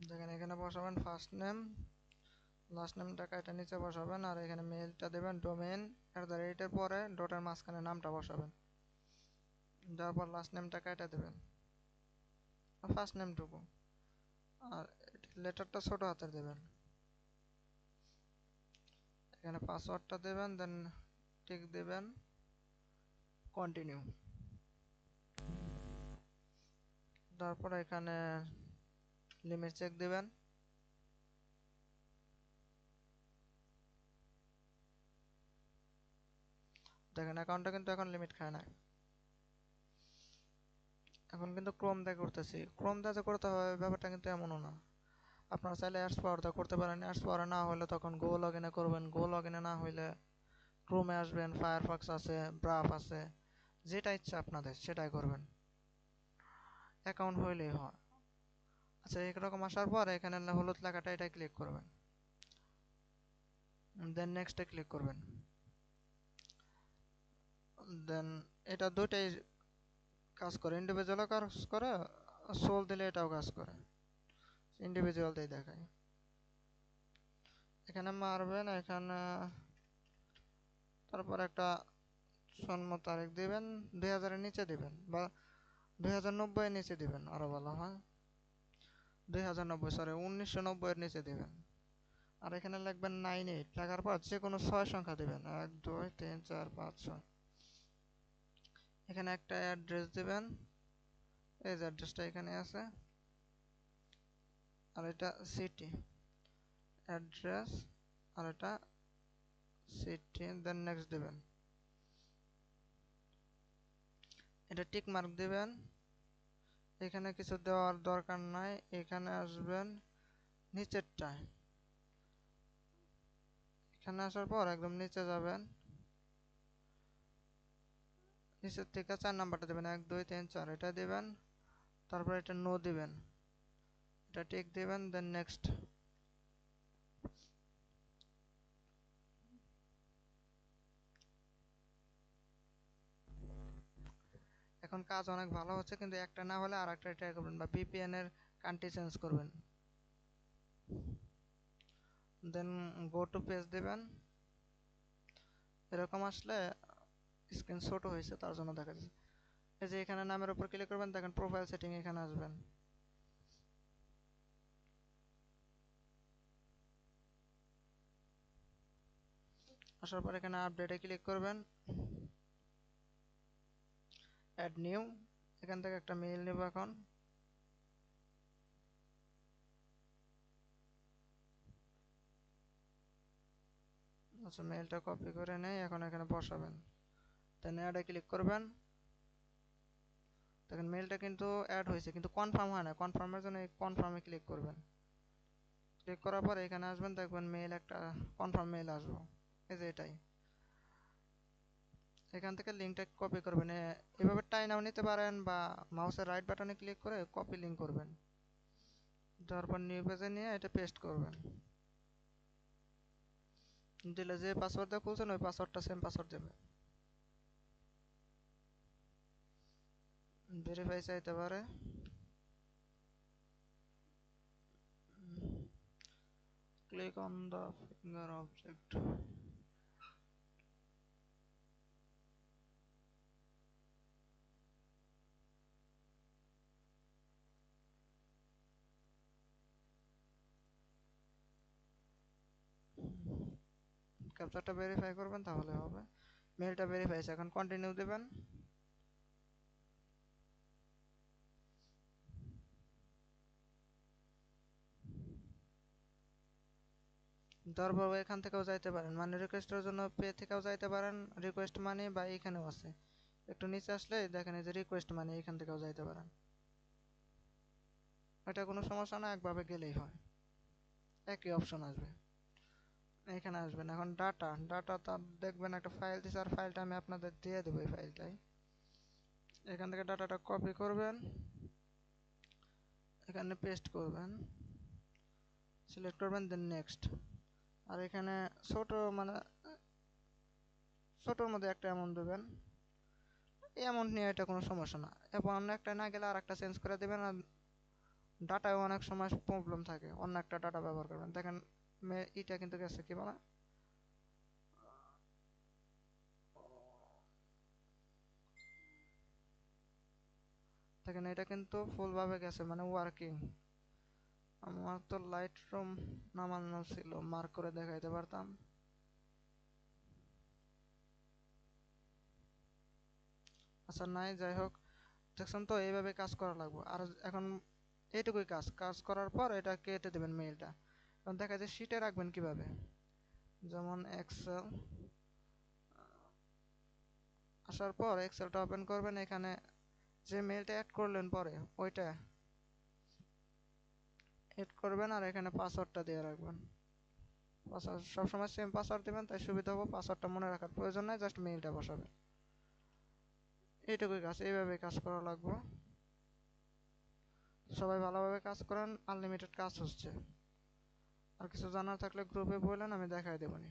দেখেন এখানে বসাবেন ফার্স্ট নেম, লাস্ট নেমটা এটা নিচে বসাবেন, আর এখানে মেইলটা দেবেন ডোমেইন @এর পরে ডটের মাঝখানে নামটা বসাবেন, দেওয়ার পর লাস্ট নেমটা এটা দেবেন আর ফার্স্ট নেমটুকু, আর লেটারটা ছোট হাতের দেবেন। এখানে পাসওয়ার্ডটা দেবেন, দেন টিক দেবেন, কন্টিনিউ। তারপর এখানে লিমিট চেক দিবেন। দেখেন অ্যাকাউন্টটা কিন্তু এখন লিমিট খায় না। এখন কিন্তু ক্রোম দিয়ে করতেছি, ক্রোম দিয়ে যে করতে হবে ব্যাপারটা কিন্তু এমনও না। আপনারা চাইলে অ্যাডস পাওয়ার দিয়ে করতে পারেন, অ্যাডস পাওয়ারে না হলে তখন গো লগইনে করবেন, গো লগইনে না হইলে ক্রোমে আসবেন, ফায়ারফক্স আছে, ব্রাউজ আছে, যেটা ইচ্ছা আপনাদের সেটাই করবেন, অ্যাকাউন্ট হইলেই হয়। আচ্ছা এরকম আসার পর এখানে হলুদ লেখাটা এটা ক্লিক করবেন, দেন নেক্সটে ক্লিক করবেন। দেন এটা দুইটাই কাজ করে, ইন্ডিভিজুয়ালও কাজ করে, সোল দিলে এটাও কাজ করে, ইন্ডিভিজুয়ালটাই দেখায়। এখানে মারবেন, এখানে তারপর একটা জন্ম তারিখ দিবেন, 2000-এর নিচে দিবেন বা 2090-এর নিচে দিবেন, আরো ভালো হয়। 2090, সরি 1990-এর নিচে দিবেন। আর এখানে লিখবেন 98, লেখার পর যে কোনো 6 সংখ্যা দিবেন, 1 2 3 4 5 6। এখানে একটা অ্যাড্রেস দিবেন, এই যে অ্যাড্রেসটা এখানে আছে, আর এটা সিটি অ্যাড্রেস, আর এটা সিটি, দেন নেক্সট দিবেন। এটা টিক মার্ক দিবেন। এখানে কিছু দেওয়ার দরকার নাই, এখানে আসবেন নিচেরটায়, এখানে আসার পর একদম নিচে যাবেন, নিচের থেকে 4 নাম্বারটা দেবেন, 1 2 3 4 এটা দিবেন। তারপর এটা নো দিবেন, এটা টিক দিবেন, দেন নেক্সট। এখন কাজ অনেক ভালো হচ্ছে, কিন্তু একটা না হলে আর একটা ট্রাই করবেন, বা ভিপিএন এর কান্ট্রি চেঞ্জ করবেন। দেন গো টু পেজ দিবেন। এরকম আসলে স্ক্রিন ছোট হয়েছে তার জন্য দেখা যাচ্ছে। এই যে এখানে নামের উপর ক্লিক করবেন, দেখেন প্রোফাইল সেটিং, এখানে আসবেন। আসার পর এখানে আপডেটে ক্লিক করবেন, অ্যাড নিউ, এখান থেকে একটা মেইল নেব এখন। আচ্ছা মেইলটা কপি করে নেই, এখন এখানে বসাবেন, দেন অ্যাডে ক্লিক করবেন। দেখেন মেইলটা কিন্তু অ্যাড হয়েছে, কিন্তু কনফার্ম হয় না, কনফার্মের জন্য এই কনফার্মে ক্লিক করবেন। ক্লিক করার পর এখানে আসবেন, দেখবেন মেইল একটা কনফার্ম মেইল আসবো, এই যে এটাই। এখান থেকে লিঙ্কটা কপি করবেন, এভাবে টাইনাও নিতে পারেন, বা মাউসের রাইট বাটনে ক্লিক করে কপি লিঙ্ক করবেন, তারপর নিউ পেজে নিয়ে এটা পেস্ট করবেন। দিলে যে পাসওয়ার্ড দিয়ে খুলছেন ওই পাসওয়ার্ডটা সেম পাসওয়ার্ড দেবে। ভেরিফাই চাইতে পারে, click on the finger object. ক্যাপচারটা ভেরিফাই করবেন তাহলে হবে। মেলটা ভেরিফাই আছে, এখন কন্টিনিউ দেবেন। তারপর এখান থেকেও যাইতে পারেন, মানে রিকোয়েস্টের জন্য পে থেকেও যাইতে পারেন, রিকোয়েস্ট মানি, বা এখানেও আছে, একটু নিচে আসলে দেখেন এই যে রিকোয়েস্ট মানি, এখান থেকেও যাইতে পারেন। এটা কোনো সমস্যা না, একভাবে গেলেই হয়, একই অপশন আসবে। এখানে আসবেন, এখন ডাটা, ডাটা তার দেখবেন একটা ফাইল দিছে, আর ফাইলটা আমি আপনাদের দিয়ে দেবো, এই ফাইলটাই। এখান থেকে ডাটাটা কপি করবেন, এখানে পেস্ট করবেন, সিলেক্ট করবেন, দেন নেক্সট। আর এখানে ছোট, মানে ছোটোর মধ্যে একটা অ্যামাউন্ট দেবেন, এই অ্যামাউন্ট নিয়ে এটা কোনো সমস্যা না। এবং অন্য একটা না গেলে আর একটা চেঞ্জ করে দেবেন, আর ডাটায় অনেক সময় প্রবলেম থাকে, অন্য একটা ডাটা ব্যবহার করবেন। দেখেন এটা কিন্তু গেছে কি বলে, দেখেন এটা কিন্তু ফুলভাবে গেছে, মানে ওয়ার্কিং। আমার তো লাইট রুম নামানো ছিল, মার্ক করে দেখাইতে পারতাম। আচ্ছা নাই, যাই হোক, দেখছেন তো এইভাবে কাজ করা লাগবে। আর এখন এইটুকুই কাজ, কাজ করার পর এটা কেটে দেবেন মেইলটা। এখন দেখা যায় শিটে রাখবেন কিভাবে, যেমন এক্সেল আসার পর এক্সেলটা ওপেন করবেন, এখানে যে মেইলটা অ্যাড করলেন পরে ওইটা অ্যাড করবেন, আর এখানে পাসওয়ার্ডটা দিয়ে রাখবেন। পাসওয়ার্ড সবসময় সেম পাসওয়ার্ড দেবেন, তাই সুবিধা হবে, পাসওয়ার্ডটা মনে রাখার প্রয়োজন নাই, জাস্ট মেইলটা বসাবেন। এইটুকুই কাজ, এইভাবে কাজ করা লাগবে। সবাই ভালোভাবে কাজ করেন, আনলিমিটেড কাজ হচ্ছে। আর কিছু জানার থাকলে গ্রুপে বললেন, আমি দেখাই দেবনি।